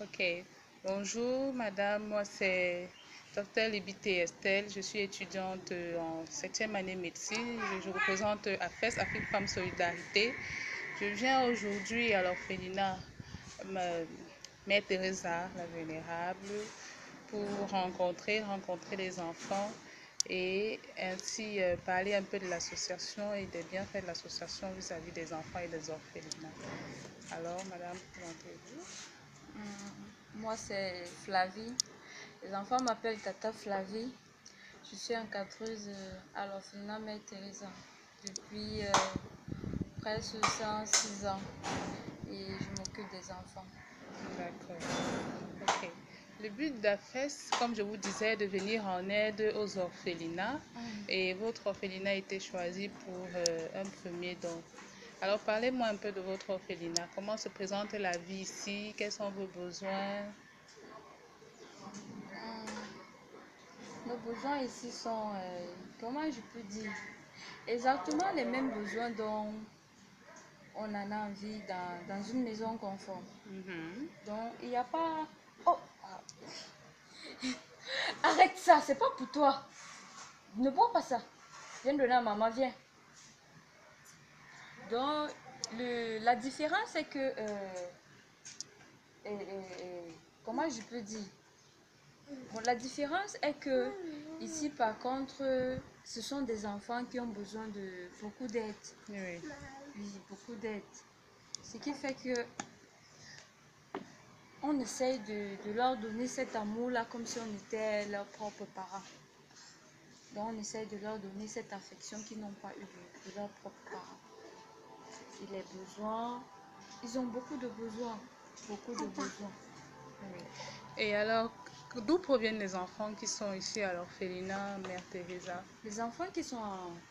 Ok. Bonjour, madame. Moi, c'est Dr Libité Estelle. Je suis étudiante en 7e année médecine. Je représente AFES, Afrique Femmes Solidarité. Je viens aujourd'hui à l'orphelinat Mère Teresa, la Vénérable, pour rencontrer les enfants et ainsi parler un peu de l'association et des bienfaits de l'association vis-à-vis des enfants et des orphelinats. Alors, madame, présentez-vous. Moi, c'est Flavie. Les enfants m'appellent Tata Flavie. Je suis encadreuse à l'orphelinat Mère Teresa depuis presque 106 ans et je m'occupe des enfants. D'accord. Ok. Le but d'AFES, comme je vous disais, est de venir en aide aux orphelinats et votre orphelinat a été choisi pour un premier don. Alors, parlez-moi un peu de votre orphelinat. Comment se présente la vie ici? Quels sont vos besoins? Nos besoins ici sont, comment je peux dire, exactement les mêmes besoins dont on en a envie dans une maison conforme. Donc, il n'y a pas... Oh! Arrête ça, c'est pas pour toi. Ne bois pas ça. Viens donner à maman, viens. Donc, la différence c'est que... comment je peux dire? Bon, la différence est que ici, par contre, ce sont des enfants qui ont besoin de beaucoup d'aide. Oui. Oui, beaucoup d'aide. Ce qui fait que on essaye de leur donner cet amour-là comme si on était leurs propres parents. Donc, on essaye de leur donner cette affection qu'ils n'ont pas eu de leurs propres parents. Et les besoins, ils ont beaucoup de besoins. Beaucoup de besoins. Oui. Et alors, d'où proviennent les enfants qui sont ici à l'orphelinat Mère Teresa? Les enfants qui sont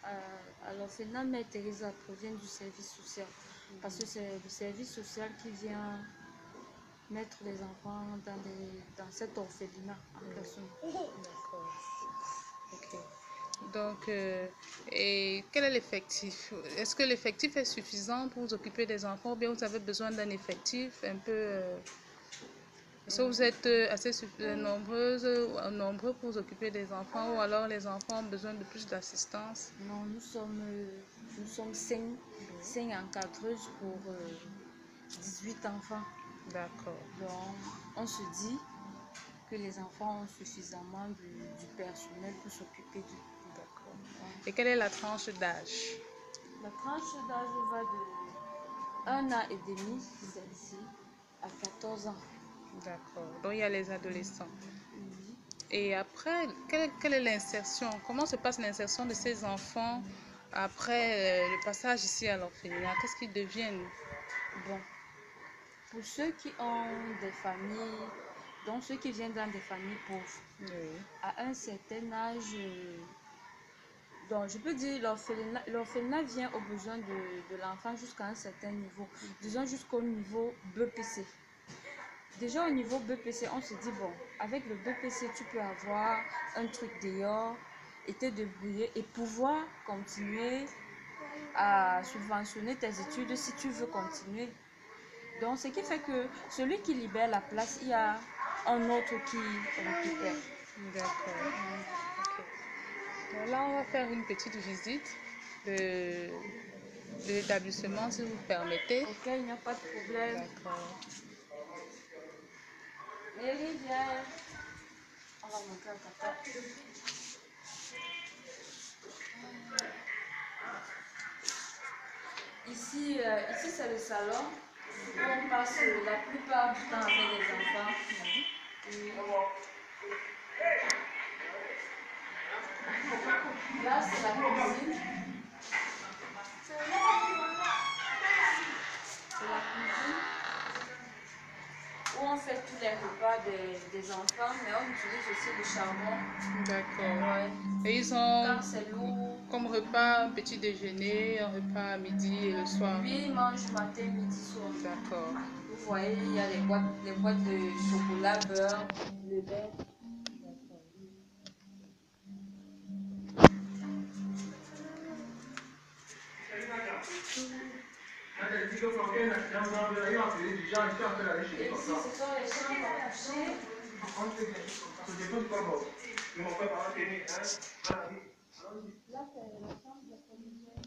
à l'orphelinat Mère Teresa proviennent du service social. Parce que c'est le service social qui vient mettre les enfants dans cet orphelinat en personne. D'accord. Ok. Donc, et quel est l'effectif? Est-ce que l'effectif est suffisant pour vous occuper des enfants ou bien vous avez besoin d'un effectif un peu... est-ce que vous êtes assez nombreux pour vous occuper des enfants ou alors les enfants ont besoin de plus d'assistance? Non, nous sommes 5 encadreuses pour 18 enfants. D'accord. Donc, on se dit que les enfants ont suffisamment du personnel pour s'occuper d'eux. D'accord. Et quelle est la tranche d'âge? La tranche d'âge va de 1 an et demi, celle-ci, à 14 ans. D'accord. Donc, il y a les adolescents. Oui. Et après, quelle est l'insertion? Comment se passe l'insertion de ces enfants après le passage ici à l'orphelinat? Qu'est-ce qu'ils deviennent? Bon, pour ceux qui ont des familles, donc ceux qui viennent dans des familles pauvres, Oui. à un certain âge, donc je peux dire l'orphelinat vient aux besoins de l'enfant jusqu'à un certain niveau, disons jusqu'au niveau BPC. Déjà au niveau BPC, on se dit, bon, avec le BPC, tu peux avoir un truc dehors et te débrouiller et pouvoir continuer à subventionner tes études si tu veux continuer. Donc, ce qui fait que celui qui libère la place, il y a un autre qui récupère. D'accord. Ok. Donc là, on va faire une petite visite de, de l'établissement, si vous permettez. Ok, il n'y a pas de problème. D'accord. Nelly, viens. On va montrer à papa. Ici, c'est le salon où on passe la plupart du temps avec les enfants. Et là, c'est la cuisine. C'est la cuisine où on fait tous les repas des enfants, mais on utilise aussi le charbon. D'accord. Ouais. Et ils ont Quand c'est lourd, comme repas un petit déjeuner, un repas à midi et le soir. lui, il mange matin, midi, soir. D'accord. Vous voyez, il y a les boîtes de chocolat, beurre, le lait. Et ici, ce sont les chambres à coucher. Là, c'est la chambre des collégiens.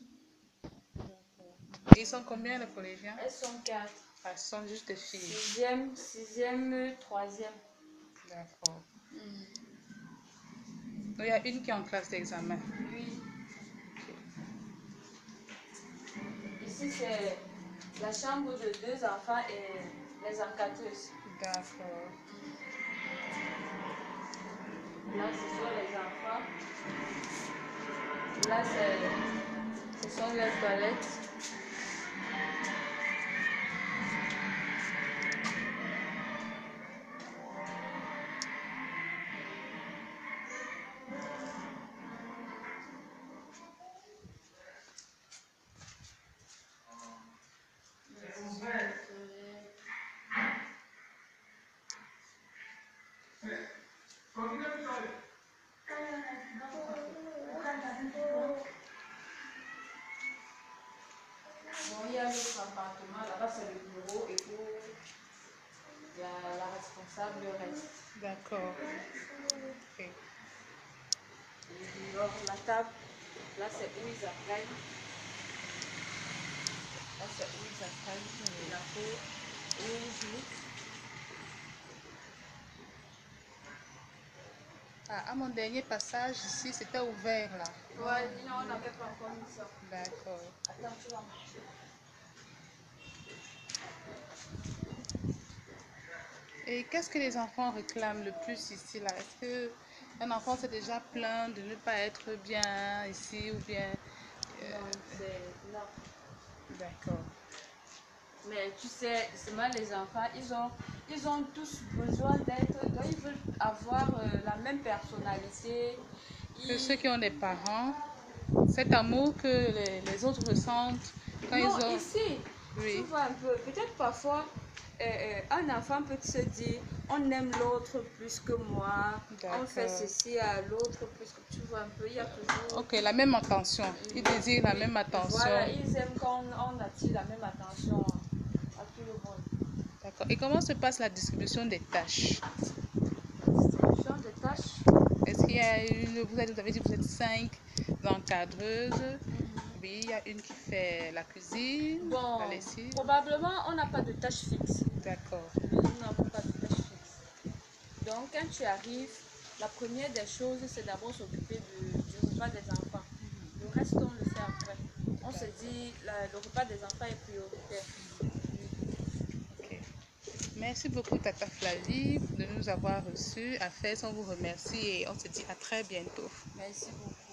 Et ils sont combien les collégiens? Elles sont 4. Elles sont juste des filles. 6e, 3e. D'accord. Donc, il y a une qui est en classe d'examen. Oui. Ici, c'est la chambre de 2 enfants et les encadreuses. D'accord. Là, ce sont les enfants. Là, ce sont les toilettes. Bon, il y a l'autre appartement, là-bas c'est le bureau et où la responsable reste. D'accord. Ok. Et alors, la table, là c'est où ils apprennent. Là c'est où ils apprennent la cour, où ils jouent. Ah, à mon dernier passage ici, c'était ouvert là. Ouais, non, on n'avait pas encore mis ça. D'accord. Attends, tu vas marcher. Et qu'est-ce que les enfants réclament le plus ici là? Est-ce que un enfant s'est déjà plaint de ne pas être bien ici ou bien... Non, c'est... Non. D'accord. Mais tu sais, seulement les enfants, ils ont tous besoin d'être, donc ils veulent avoir la même personnalité. Que ceux qui ont des parents, cet amour que les autres ressentent quand Non, ils ont... ici, Oui. tu vois un peu, peut-être parfois, un enfant peut se dire, on aime l'autre plus que moi, on fait D'accord. ceci à l'autre plus que, tu vois un peu, il y a toujours... Ok, la même attention. Ils désirent la même attention. Voilà, ils aiment quand on attire la même attention à tout le monde. D'accord. Et comment se passe la distribution des tâches? Distribution des tâches. Est-ce qu'il y a une... Vous avez dit que vous êtes 5 encadreuses. Oui, il y a une qui fait la cuisine, Bon, la lessive. probablement, on n'a pas de tâche fixe. D'accord. Nous n'avons pas de tâche fixe. Donc, quand tu arrives, la première des choses, c'est d'abord s'occuper du repas des enfants. Le reste, on le fait après. On se dit, le repas des enfants est prioritaire. Ok. Merci beaucoup, Tata Flavie, de nous avoir reçus. À FES, on vous remercie et on se dit à très bientôt. Merci beaucoup.